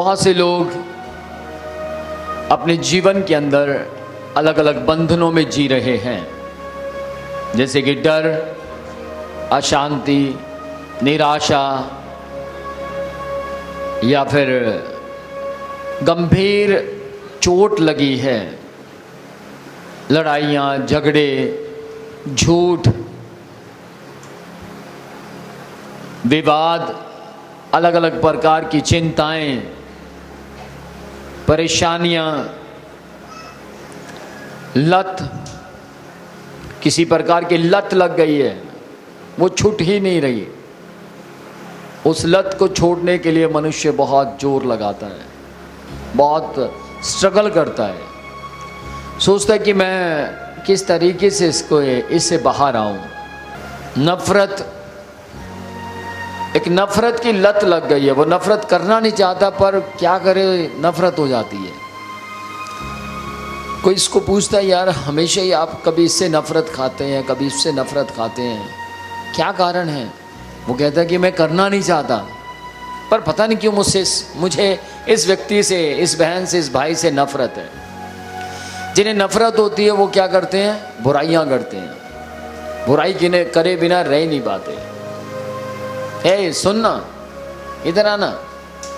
बहुत से लोग अपने जीवन के अंदर अलग अलग बंधनों में जी रहे हैं, जैसे कि डर, अशांति, निराशा या फिर गंभीर चोट लगी है, लड़ाइयाँ, झगड़े, झूठ, विवाद, अलग अलग प्रकार की चिंताएं, परेशानियां, लत, किसी प्रकार की लत लग गई है, वो छूट ही नहीं रही। उस लत को छोड़ने के लिए मनुष्य बहुत जोर लगाता है, बहुत स्ट्रगल करता है, सोचता है कि मैं किस तरीके से इससे बाहर आऊं। एक नफरत की लत लग गई है, वो नफरत करना नहीं चाहता पर क्या करे, नफरत हो जाती है। कोई इसको पूछता है, यार हमेशा ही आप कभी इससे नफरत खाते हैं, कभी इससे नफरत खाते हैं, क्या कारण है? वो कहता है कि मैं करना नहीं चाहता पर पता नहीं क्यों मुझे इस व्यक्ति से, इस बहन से, इस भाई से नफरत है। जिन्हें नफरत होती है वो क्या करते हैं? बुराइयां करते हैं। बुराई किन्हें करे बिना रह नहीं पाते। हे सुनना, इधर आना,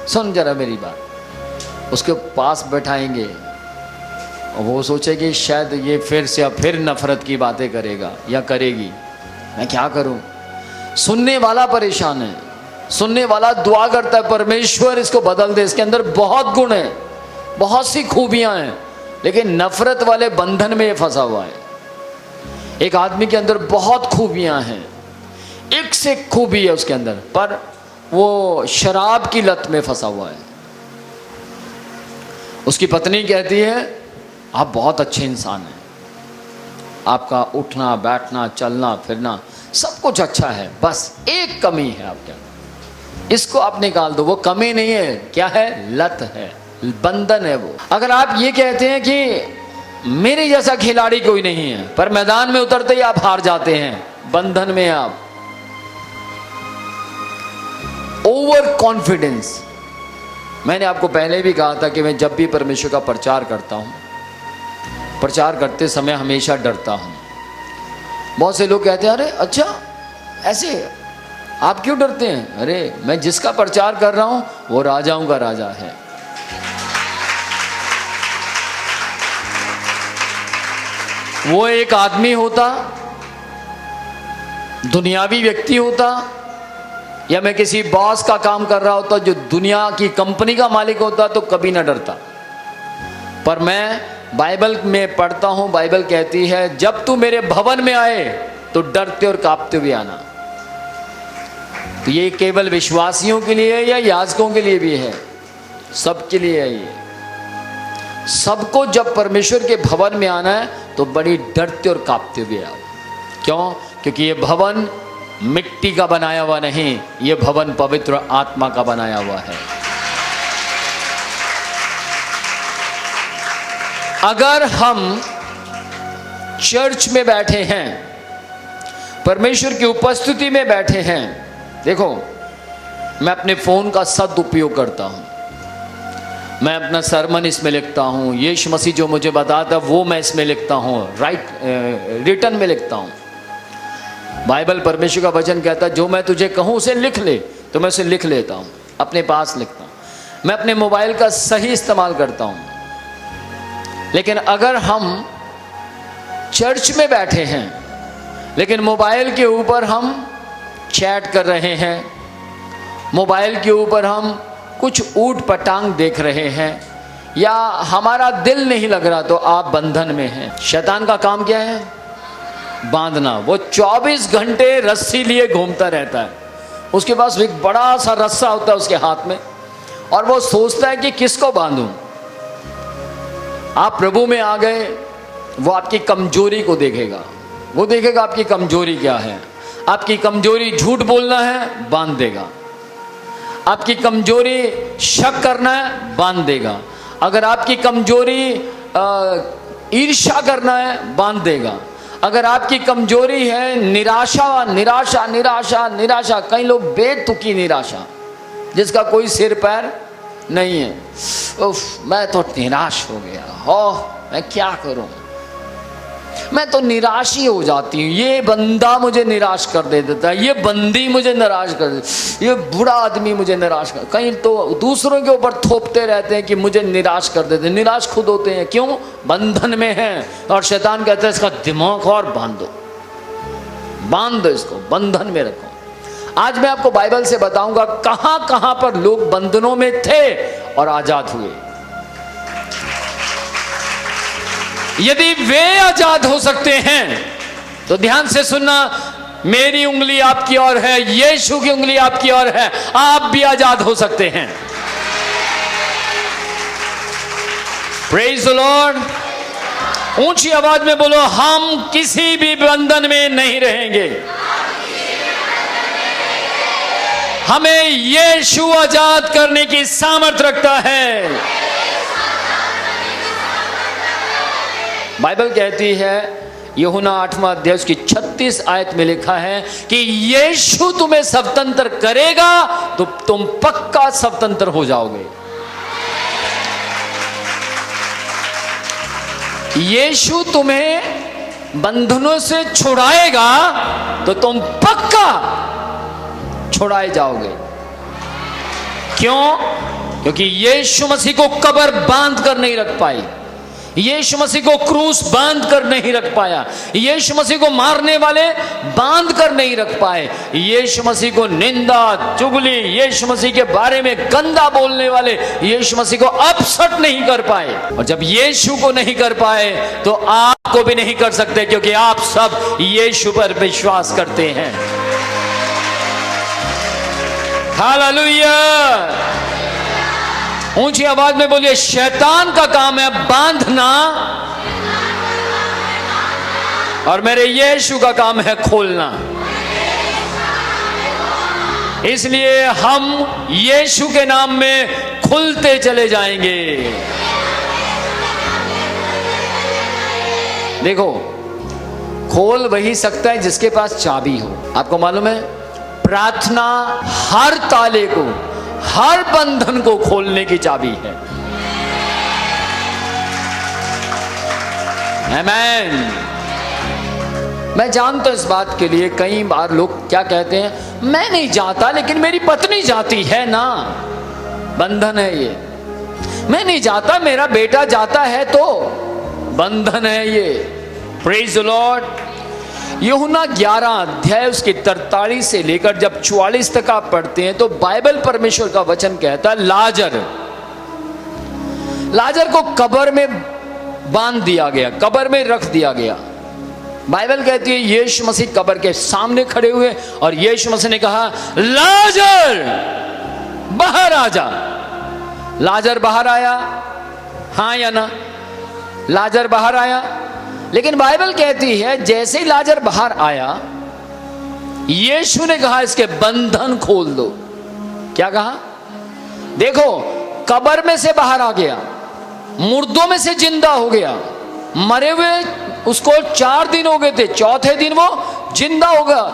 सुन जरा मेरी बात। उसके पास बैठाएंगे और वो सोचेगी शायद ये फिर नफरत की बातें करेगा या करेगी, मैं क्या करूं। सुनने वाला परेशान है, सुनने वाला दुआ करता है परमेश्वर इसको बदल दे, इसके अंदर बहुत गुण है, बहुत सी खूबियां हैं, लेकिन नफरत वाले बंधन में ये फंसा हुआ है। एक आदमी के अंदर बहुत खूबियां हैं, एक से एक खूबी है उसके अंदर, पर वो शराब की लत में फंसा हुआ है। उसकी पत्नी कहती है आप बहुत अच्छे इंसान हैं, आपका उठना बैठना चलना फिरना सब कुछ अच्छा है, बस एक कमी है आपके अंदर, इसको आप निकाल दो। वो कमी नहीं है, क्या है? लत है, बंधन है वो। अगर आप ये कहते हैं कि मेरे जैसा खिलाड़ी कोई नहीं है, पर मैदान में उतरते ही आप हार जाते हैं, बंधन में आप। Over confidence. मैंने आपको पहले भी कहा था कि मैं जब भी परमेश्वर का प्रचार करता हूं, प्रचार करते समय हमेशा डरता हूं। बहुत से लोग कहते हैं अरे अच्छा ऐसे आप क्यों डरते हैं? अरे मैं जिसका प्रचार कर रहा हूं वो राजाओं का राजा है। वो एक आदमी होता, दुनियावी व्यक्ति होता, या मैं किसी बॉस का काम कर रहा होता जो दुनिया की कंपनी का मालिक होता, तो कभी ना डरता। पर मैं बाइबल में पढ़ता हूं, बाइबल कहती है जब तू मेरे भवन में आए तो डरते और कांपते हुए आना। तो ये केवल विश्वासियों के लिए है या याजकों के लिए भी है? सबके लिए है। ये सबको जब परमेश्वर के भवन में आना है तो बड़ी डरते और कांपते हुए आओ। क्यों? क्योंकि ये भवन मिट्टी का बनाया हुआ नहीं, ये भवन पवित्र आत्मा का बनाया हुआ है। अगर हम चर्च में बैठे हैं, परमेश्वर की उपस्थिति में बैठे हैं, देखो मैं अपने फोन का सदुपयोग करता हूं, मैं अपना सरमन इसमें लिखता हूं, यीशु मसीह जो मुझे बताता वो मैं इसमें लिखता हूं, रिटन में लिखता हूं। बाइबल परमेश्वर का वचन कहता है जो मैं तुझे कहूं उसे लिख ले, तो मैं उसे लिख लेता हूं, अपने पास लिखता हूं। मैं अपने मोबाइल का सही इस्तेमाल करता हूं। लेकिन अगर हम चर्च में बैठे हैं लेकिन मोबाइल के ऊपर हम चैट कर रहे हैं, मोबाइल के ऊपर हम कुछ ऊट पटांग देख रहे हैं, या हमारा दिल नहीं लग रहा, तो आप बंधन में हैं। शैतान का काम क्या है? बांधना। वो 24 घंटे रस्सी लिए घूमता रहता है, उसके पास एक बड़ा सा रस्सा होता है उसके हाथ में, और वो सोचता है कि किसको बांधूं। आप प्रभु में आ गए, वो आपकी कमजोरी को देखेगा, वो देखेगा आपकी कमजोरी क्या है। आपकी कमजोरी झूठ बोलना है, बांध देगा। आपकी कमजोरी शक करना है, बांध देगा। अगर आपकी कमजोरी ईर्ष्या करना है, बांध देगा। अगर आपकी कमजोरी है निराशा, निराशा निराशा निराशा, कई लोग बेतुकी निराशा, जिसका कोई सिर पैर नहीं है। उफ, मैं तो निराश हो गया, हो मैं क्या करूं, मैं तो निराश ही हो जाती हूँ। ये बंदा मुझे निराश कर देता है, ये बंदी मुझे निराश कर देती, ये बूढ़ा आदमी मुझे निराश कर, कहीं तो दूसरों के ऊपर थोपते रहते हैं कि मुझे निराश कर देते हैं। निराश खुद होते हैं, क्यों? बंधन में हैं। और शैतान कहता है इसका दिमाग और बांधो, बांध दो इसको, बंधन में रखो। आज मैं आपको बाइबल से बताऊंगा कहां कहां पर लोग बंधनों में थे और आजाद हुए। यदि वे आजाद हो सकते हैं तो ध्यान से सुनना, मेरी उंगली आपकी ओर है, यीशु की उंगली आपकी ओर है, आप भी आजाद हो सकते हैं। Praise the Lord. ऊंची आवाज में बोलो, हम किसी भी बंधन में नहीं रहेंगे। हमें यीशु आजाद करने की सामर्थ्य रखता है। बाइबल कहती है, यूहन्ना 8वां अध्याय की 36 आयत में लिखा है कि यीशु तुम्हें स्वतंत्र करेगा तो तुम पक्का स्वतंत्र हो जाओगे। यीशु तुम्हें बंधनों से छुड़ाएगा तो तुम पक्का छुड़ाए जाओगे। क्यों? क्योंकि यीशु मसीह को कब्र बांध कर नहीं रख पाई, यीशु मसीह को क्रूस बांध कर नहीं रख पाया, यीशु मसीह को मारने वाले बांध कर नहीं रख पाए, यीशु मसीह को निंदा चुगली, यीशु मसीह के बारे में गंदा बोलने वाले यीशु मसीह को अपसेट नहीं कर पाए। और जब यीशु को नहीं कर पाए तो आपको भी नहीं कर सकते, क्योंकि आप सब यीशु पर विश्वास करते हैं। हालेलुया। ऊंची आवाज में बोलिए, शैतान का काम है बांधना और मेरे यीशु का काम है खोलना। इसलिए हम यीशु के नाम में खुलते चले जाएंगे। देखो, खोल वही सकता है जिसके पास चाबी हो। आपको मालूम है, प्रार्थना हर ताले को, हर बंधन को खोलने की चाबी है। आमीन। मैं जानता हूं इस बात के लिए, कई बार लोग क्या कहते हैं, मैं नहीं जाता लेकिन मेरी पत्नी जाती है ना, बंधन है ये। मैं नहीं जाता, मेरा बेटा जाता है तो बंधन है ये। Praise the Lord. यूहन्ना 11 अध्याय उसके 43 से लेकर जब 44 तक आप पढ़ते हैं तो बाइबल परमेश्वर का वचन कहता है, लाजर को कब्र में बांध दिया गया, कब्र में रख दिया गया। बाइबल कहती है यीशु मसीह कब्र के सामने खड़े हुए और यीशु मसीह ने कहा, लाजर बाहर आ जा। लाजर बाहर आया, हाँ या ना? लाजर बाहर आया। लेकिन बाइबल कहती है जैसे ही लाजर बाहर आया, यीशु ने कहा इसके बंधन खोल दो। क्या कहा? देखो, कब्र में से बाहर आ गया, मुर्दों में से जिंदा हो गया। मरे हुए उसको 4 दिन हो गए थे, चौथे दिन वो जिंदा हो गया,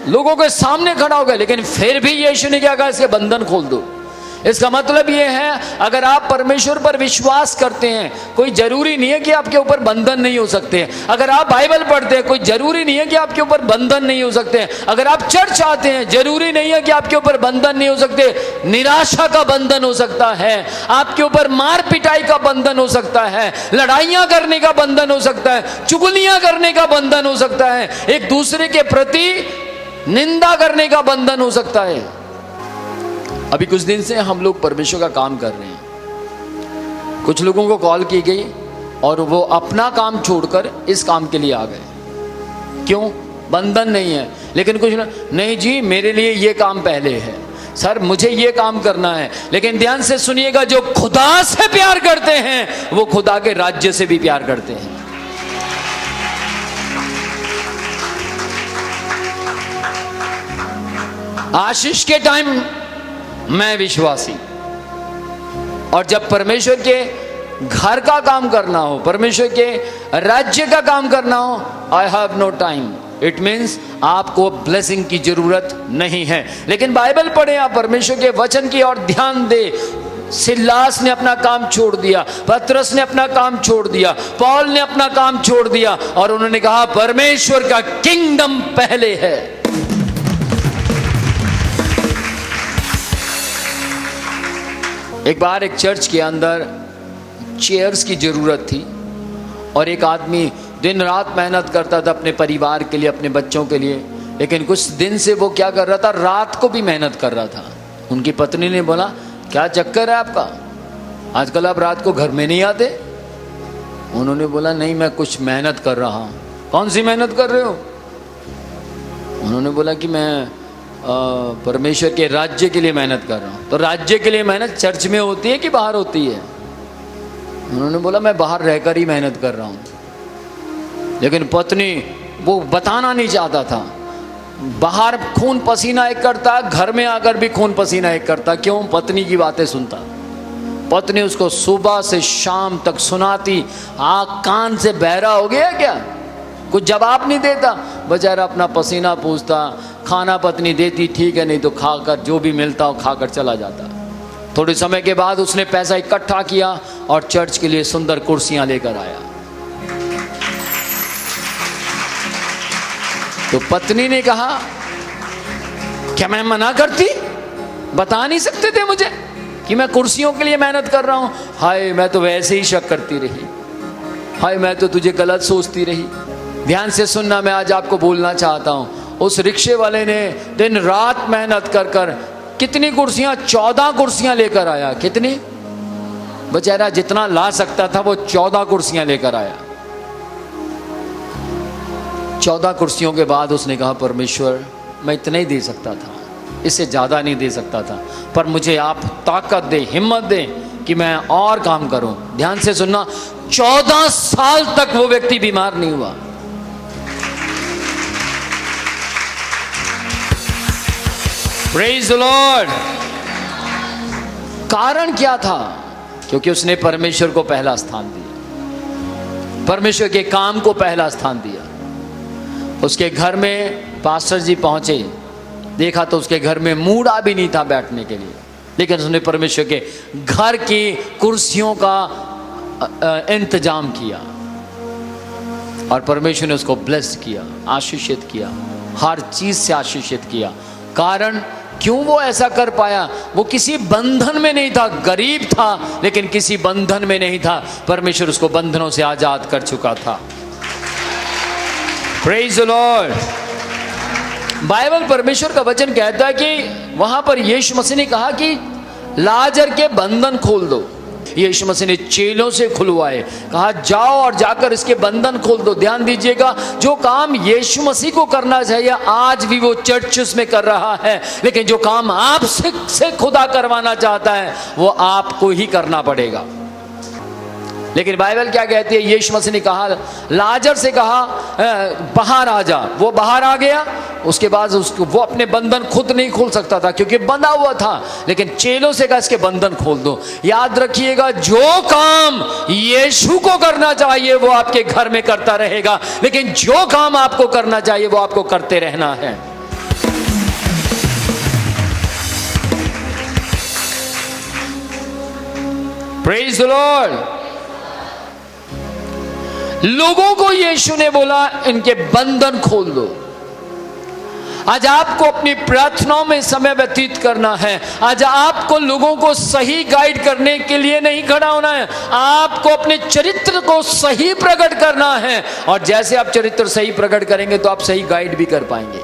लोगों के सामने खड़ा हो गया। लेकिन फिर भी यीशु ने क्या कहा, इसके बंधन खोल दो। इसका मतलब यह है, अगर आप परमेश्वर पर विश्वास करते हैं, कोई जरूरी नहीं है कि आपके ऊपर बंधन नहीं हो सकते हैं। अगर आप बाइबल पढ़ते हैं, कोई जरूरी नहीं है कि आपके ऊपर बंधन नहीं हो सकते हैं। अगर आप चर्च आते हैं, जरूरी नहीं है कि आपके ऊपर बंधन नहीं हो सकते। निराशा का बंधन हो सकता है, आपके ऊपर मार पिटाई का बंधन हो सकता है, लड़ाइयां करने का बंधन हो सकता है, चुगलियां करने का बंधन हो सकता है, एक दूसरे के प्रति निंदा करने का बंधन हो सकता है। अभी कुछ दिन से हम लोग परमेश्वर का काम कर रहे हैं। कुछ लोगों को कॉल की गई और वो अपना काम छोड़कर इस काम के लिए आ गए। क्यों? बंधन नहीं है। लेकिन कुछ नहीं जी, मेरे लिए ये काम पहले है, सर मुझे ये काम करना है। लेकिन ध्यान से सुनिएगा, जो खुदा से प्यार करते हैं वो खुदा के राज्य से भी प्यार करते हैं। आशीष के टाइम मैं विश्वासी, और जब परमेश्वर के घर का काम करना हो, परमेश्वर के राज्य का काम करना हो, I have no time. It means आपको ब्लेसिंग की जरूरत नहीं है। लेकिन बाइबल पढ़े, आप परमेश्वर के वचन की और ध्यान दे, सिल्लास ने अपना काम छोड़ दिया, पतरस ने अपना काम छोड़ दिया, पौल ने अपना काम छोड़ दिया और उन्होंने कहा परमेश्वर का किंगडम पहले है। एक बार एक चर्च के अंदर चेयर्स की जरूरत थी और एक आदमी दिन रात मेहनत करता था अपने परिवार के लिए, अपने बच्चों के लिए, लेकिन कुछ दिन से वो क्या कर रहा था, रात को भी मेहनत कर रहा था। उनकी पत्नी ने बोला क्या चक्कर है आपका, आजकल आप रात को घर में नहीं आते? उन्होंने बोला नहीं, मैं कुछ मेहनत कर रहा हूँ। कौन सी मेहनत कर रहे हो? उन्होंने बोला कि मैं परमेश्वर के राज्य के लिए मेहनत कर रहा हूँ। तो राज्य के लिए मेहनत चर्च में होती है कि बाहर होती है? उन्होंने बोला मैं बाहर रहकर ही मेहनत कर रहा हूँ। लेकिन पत्नी वो बताना नहीं चाहता था, बाहर खून पसीना एक करता, घर में आकर भी खून पसीना एक करता। क्यों? पत्नी की बातें सुनता। पत्नी उसको सुबह से शाम तक सुनाती, कान से बहरा हो गया क्या, कुछ जवाब नहीं देता। बेचारा अपना पसीना पूछता, खाना पत्नी देती ठीक है, नहीं तो खाकर जो भी मिलता हो खाकर चला जाता। थोड़े समय के बाद उसने पैसा इकट्ठा किया और चर्च के लिए सुंदर कुर्सियां लेकर आया। तो पत्नी ने कहा क्या मैं मना करती? बता नहीं सकते थे मुझे कि मैं कुर्सियों के लिए मेहनत कर रहा हूं? हाय मैं तो वैसे ही शक करती रही, हाय मैं तो तुझे गलत सोचती रही। ध्यान से सुनना, मैं आज आपको बोलना चाहता हूं, उस रिक्शे वाले ने दिन रात मेहनत कर कर कितनी कुर्सियां, 14 कुर्सियां लेकर आया। कितनी? बेचारा जितना ला सकता था वो 14 कुर्सियां लेकर आया। 14 कुर्सियों के बाद उसने कहा परमेश्वर मैं इतना ही दे सकता था, इससे ज़्यादा नहीं दे सकता था, पर मुझे आप ताकत दे, हिम्मत दे कि मैं और काम करूं। ध्यान से सुनना, 14 साल तक वो व्यक्ति बीमार नहीं हुआ। Praise the Lord. कारण क्या था? क्योंकि उसने परमेश्वर को पहला स्थान दिया, परमेश्वर के काम को पहला स्थान दिया। उसके घर में पास्टर जी पहुंचे, देखा तो उसके घर में मूड़ा भी नहीं था बैठने के लिए, लेकिन उसने परमेश्वर के घर की कुर्सियों का इंतजाम किया और परमेश्वर ने उसको ब्लेस्ड किया, आशीषित किया, हर चीज से आशीषित किया। कारण क्यों वो ऐसा कर पाया? वो किसी बंधन में नहीं था, गरीब था लेकिन किसी बंधन में नहीं था। परमेश्वर उसको बंधनों से आजाद कर चुका था। Praise the Lord. बाइबल, परमेश्वर का वचन कहता है कि वहां पर यीशु मसीह ने कहा कि लाजर के बंधन खोल दो। यीशु मसीह ने चेलों से खुलवाए, कहा जाओ और जाकर इसके बंधन खोल दो। ध्यान दीजिएगा, जो काम यीशु मसीह को करना चाहिए आज भी वो चर्च में कर रहा है, लेकिन जो काम आपसे खुदा करवाना चाहता है वो आपको ही करना पड़ेगा। लेकिन बाइबल क्या कहती है? यीशु मसीह ने कहा, लाजर से कहा बाहर आ जा। वो बाहर आ गया, उसके बाद उसको वो अपने बंधन खुद नहीं खोल सकता था क्योंकि बंधा हुआ था, लेकिन चेलों से कहा इसके बंधन खोल दो। याद रखिएगा, जो काम यीशु को करना चाहिए वो आपके घर में करता रहेगा, लेकिन जो काम आपको करना चाहिए वो आपको करते रहना है। Praise the Lord. लोगों को यीशु ने बोला इनके बंधन खोल दो। आज आपको अपनी प्रार्थनाओं में समय व्यतीत करना है। आज आपको लोगों को सही गाइड करने के लिए नहीं खड़ा होना है, आपको अपने चरित्र को सही प्रकट करना है। और जैसे आप चरित्र सही प्रकट करेंगे तो आप सही गाइड भी कर पाएंगे।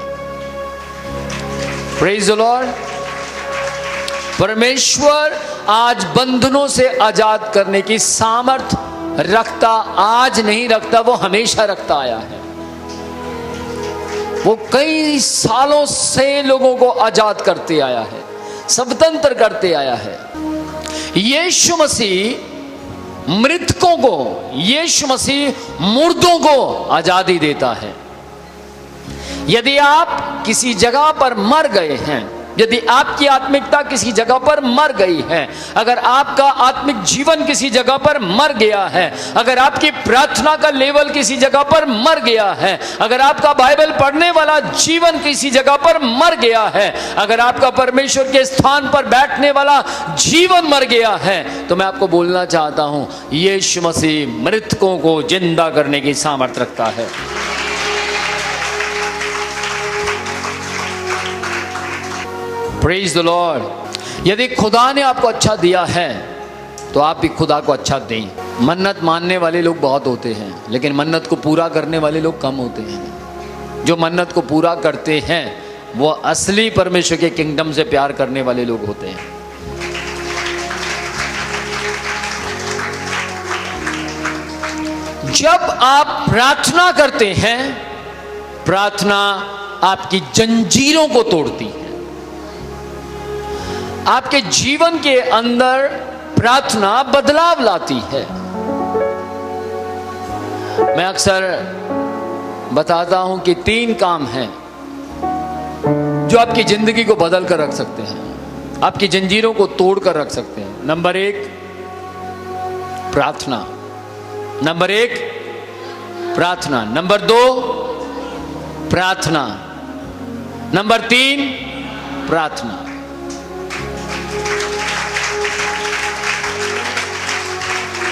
Praise the Lord. परमेश्वर आज बंधनों से आजाद करने की सामर्थ रखता, आज नहीं रखता, वो हमेशा रखता आया है। वो कई सालों से लोगों को आजाद करते आया है, स्वतंत्र करते आया है। यीशु मसीह मृतकों को, यीशु मसीह मुर्दों को आजादी देता है। यदि आप किसी जगह पर मर गए हैं यदि आपकी आत्मिकता किसी जगह पर मर गई है, अगर आपका आत्मिक जीवन किसी जगह पर मर गया है, अगर आपकी प्रार्थना का लेवल किसी जगह पर मर गया है, अगर आपका बाइबल पढ़ने वाला जीवन किसी जगह पर मर गया है, अगर आपका परमेश्वर के स्थान पर बैठने वाला जीवन मर गया है, तो मैं आपको बोलना चाहता हूं, यीशु मसीह मृतकों को जिंदा करने की सामर्थ्य रखता है। Praise the Lord. यदि खुदा ने आपको अच्छा दिया है तो आप भी खुदा को अच्छा दें। मन्नत मानने वाले लोग बहुत होते हैं, लेकिन मन्नत को पूरा करने वाले लोग कम होते हैं। जो मन्नत को पूरा करते हैं वो असली परमेश्वर के किंगडम से प्यार करने वाले लोग होते हैं। जब आप प्रार्थना करते हैं, प्रार्थना आपकी जंजीरों को तोड़ती है। आपके जीवन के अंदर प्रार्थना बदलाव लाती है। मैं अक्सर बताता हूं कि 3 काम हैं जो आपकी जिंदगी को बदल कर रख सकते हैं, आपकी जंजीरों को तोड़ कर रख सकते हैं। नंबर 1 प्रार्थना, नंबर 1 प्रार्थना, नंबर 2 प्रार्थना, नंबर 3 प्रार्थना।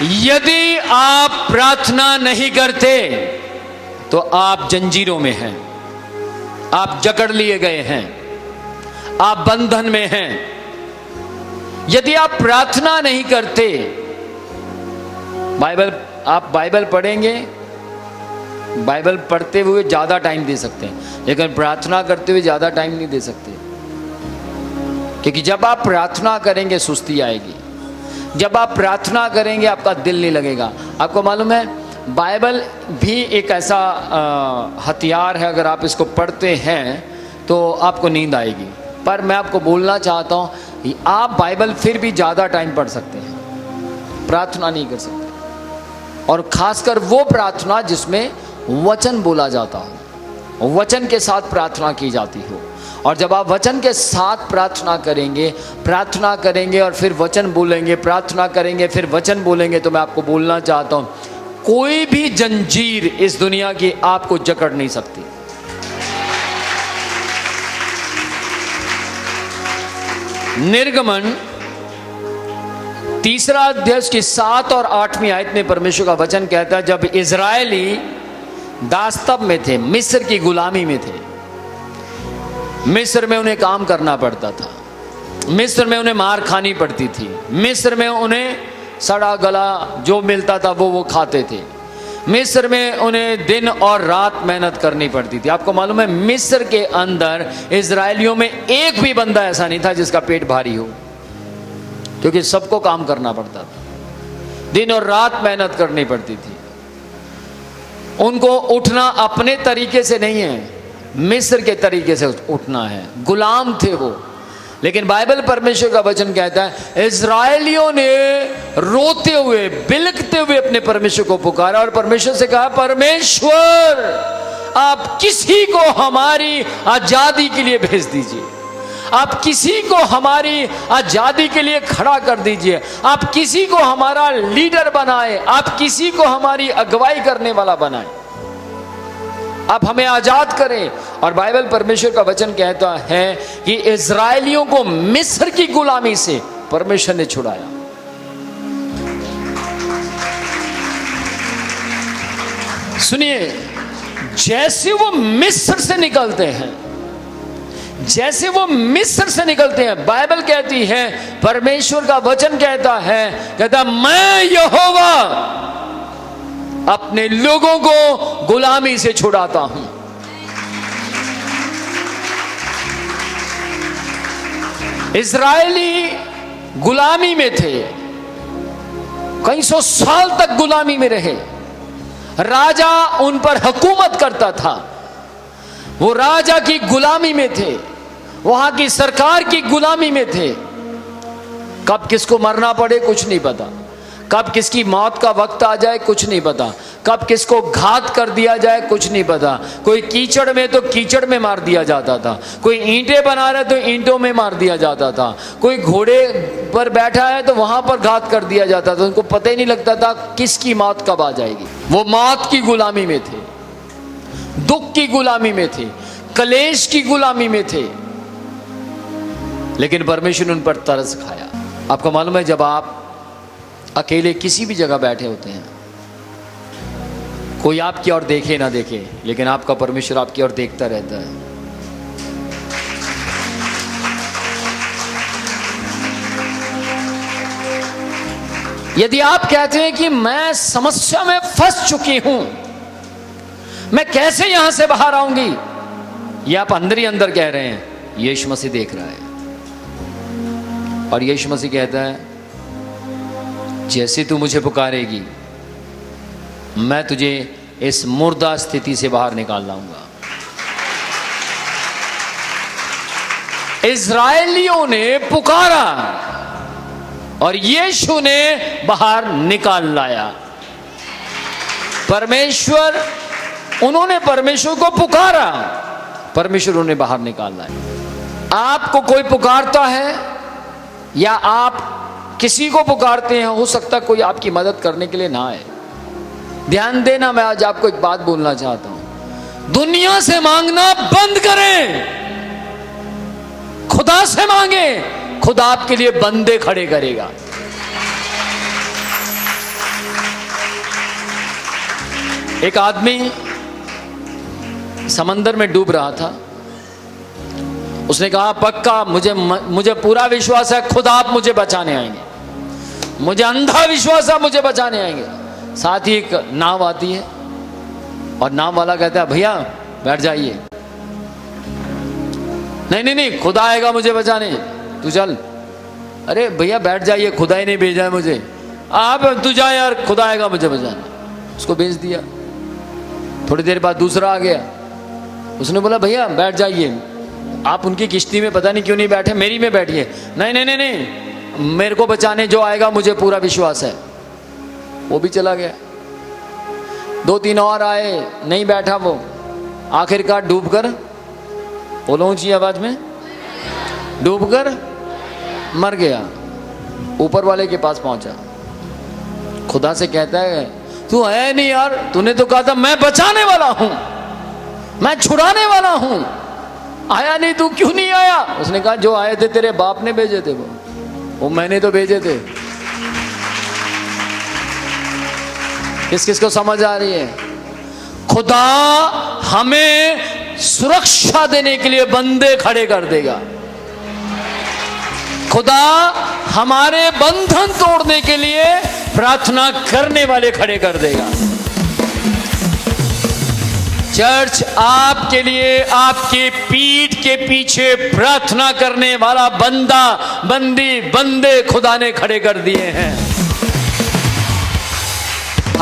यदि आप प्रार्थना नहीं करते तो आप जंजीरों में हैं, आप जकड़ लिए गए हैं, आप बंधन में हैं। यदि आप प्रार्थना नहीं करते, आप बाइबल पढ़ेंगे, बाइबल पढ़ते हुए ज्यादा टाइम दे सकते हैं, लेकिन प्रार्थना करते हुए ज्यादा टाइम नहीं दे सकते, क्योंकि जब आप प्रार्थना करेंगे सुस्ती आएगी, जब आप प्रार्थना करेंगे आपका दिल नहीं लगेगा। आपको मालूम है बाइबल भी एक ऐसा हथियार है, अगर आप इसको पढ़ते हैं तो आपको नींद आएगी। पर मैं आपको बोलना चाहता हूँ, आप बाइबल फिर भी ज़्यादा टाइम पढ़ सकते हैं, प्रार्थना नहीं कर सकते। और ख़ासकर वो प्रार्थना जिसमें वचन बोला जाता हो, वचन के साथ प्रार्थना की जाती हो। और जब आप वचन के साथ प्रार्थना करेंगे और फिर वचन बोलेंगे, प्रार्थना करेंगे फिर वचन बोलेंगे, तो मैं आपको बोलना चाहता हूं, कोई भी जंजीर इस दुनिया की आपको जकड़ नहीं सकती। निर्गमन 3 अध्याय की 7 और 8वीं आयत में परमेश्वर का वचन कहता है, जब इजरायली दास्तब में थे, मिस्र की गुलामी में थे, मिस्र में उन्हें काम करना पड़ता था, मिस्र में उन्हें मार खानी पड़ती थी, मिस्र में उन्हें सड़ा गला जो मिलता था वो खाते थे, मिस्र में उन्हें दिन और रात मेहनत करनी पड़ती थी। आपको मालूम है मिस्र के अंदर इजरायलियों में एक भी बंदा ऐसा नहीं था जिसका पेट भारी हो, क्योंकि सबको काम करना पड़ता था, दिन और रात मेहनत करनी पड़ती थी। उनको उठना अपने तरीके से नहीं है, मिस्र के तरीके से उठना है, गुलाम थे वो। लेकिन बाइबल परमेश्वर का वचन कहता है, इजरायलियों ने रोते हुए बिलखते हुए अपने परमेश्वर को पुकारा और परमेश्वर से कहा, परमेश्वर आप किसी को हमारी आजादी के लिए भेज दीजिए, आप किसी को हमारी आजादी के लिए खड़ा कर दीजिए, आप किसी को हमारा लीडर बनाए, आप किसी को हमारी अगुवाई करने वाला बनाए, आप हमें आजाद करें। और बाइबल परमेश्वर का वचन कहता है कि इजरायलियों को मिस्र की गुलामी से परमेश्वर ने छुड़ाया। सुनिए, जैसे वो मिस्र से निकलते हैं, जैसे वो मिस्र से निकलते हैं, बाइबल कहती है, परमेश्वर का वचन कहता है, कहता मैं यहोवा अपने लोगों को गुलामी से छुड़ाता हूं। इजरायली गुलामी में थे, कई सौ साल तक गुलामी में रहे, राजा उन पर हुकूमत करता था, वो राजा की गुलामी में थे, वहां की सरकार की गुलामी में थे। कब किसको मरना पड़े कुछ नहीं पता, कब किसकी मौत का वक्त आ जाए कुछ नहीं पता, कब किसको घात कर दिया जाए कुछ नहीं पता। कोई कीचड़ में तो कीचड़ में मार दिया जाता था, कोई ईंटें बना रहा तो ईंटों में मार दिया जाता था, कोई घोड़े पर बैठा है तो वहां पर घात कर दिया जाता था। उनको पता ही नहीं लगता था किसकी मौत कब आ जाएगी। वो मौत की गुलामी में थे, दुख की गुलामी में थे, कलेश की गुलामी में थे, लेकिन परमेश्वर ने उन पर तरस खाया। आपको मालूम है, जब आप अकेले किसी भी जगह बैठे होते हैं, कोई आपकी ओर देखे ना देखे, लेकिन आपका परमेश्वर आपकी ओर देखता रहता है। यदि आप कहते हैं कि मैं समस्या में फंस चुकी हूं, मैं कैसे यहां से बाहर आऊंगी, ये आप अंदर ही अंदर कह रहे हैं, यीशु मसीह देख रहा है। और यीशु मसीह कहता है, जैसे तू मुझे पुकारेगी मैं तुझे इस मुर्दा स्थिति से बाहर निकाल लाऊंगा। इस्राएलियों ने पुकारा और यीशु ने बाहर निकाल लाया। परमेश्वर, उन्होंने परमेश्वर को पुकारा, परमेश्वर उन्हें बाहर निकाल लाया। आपको कोई पुकारता है या आप किसी को पुकारते हैं, हो सकता कोई आपकी मदद करने के लिए ना आए। ध्यान देना, मैं आज आपको एक बात बोलना चाहता हूं, दुनिया से मांगना बंद करें, खुदा से मांगे, खुदा आपके लिए बंदे खड़े करेगा। एक आदमी समंदर में डूब रहा था, उसने कहा पक्का मुझे पूरा विश्वास है खुदा आप मुझे बचाने आएंगे, मुझे अंधा विश्वास है मुझे बचाने आएंगे। साथ ही एक नाव आती है और नाव वाला कहता है भैया बैठ जाइए। नहीं, खुदा आएगा मुझे बचाने, तू चल। अरे भैया बैठ जाइए, खुदा ही नहीं भेजा है मुझे, आप तू जा यार, खुदा आएगा मुझे बचाने। उसको भेज दिया। थोड़ी देर बाद दूसरा आ गया, उसने बोला भैया बैठ जाइए, आप उनकी किश्ती में पता नहीं क्यों नहीं बैठे, मेरी में बैठिए। नहीं, मेरे को बचाने जो आएगा मुझे पूरा विश्वास है। वो भी चला गया। 2-3 और आए, नहीं बैठा वो। आखिरकार डूबकर, बोलो ऊंची आवाज में, डूबकर मर गया। ऊपर वाले के पास पहुंचा, खुदा से कहता है तू है नहीं यार, तूने तो कहा था मैं बचाने वाला हूं, मैं छुड़ाने वाला हूं, आया नहीं, तू क्यों नहीं आया? उसने कहा जो आए थे तेरे बाप ने भेजे थे, वो मैंने तो भेजे थे। किस किस को समझ आ रही है? खुदा हमें सुरक्षा देने के लिए बंदे खड़े कर देगा। खुदा हमारे बंधन तोड़ने के लिए प्रार्थना करने वाले खड़े कर देगा। चर्च आपके लिए आपके पीठ के पीछे प्रार्थना करने वाला बंदा, बंदी, बंदे खुदा ने खड़े कर दिए हैं।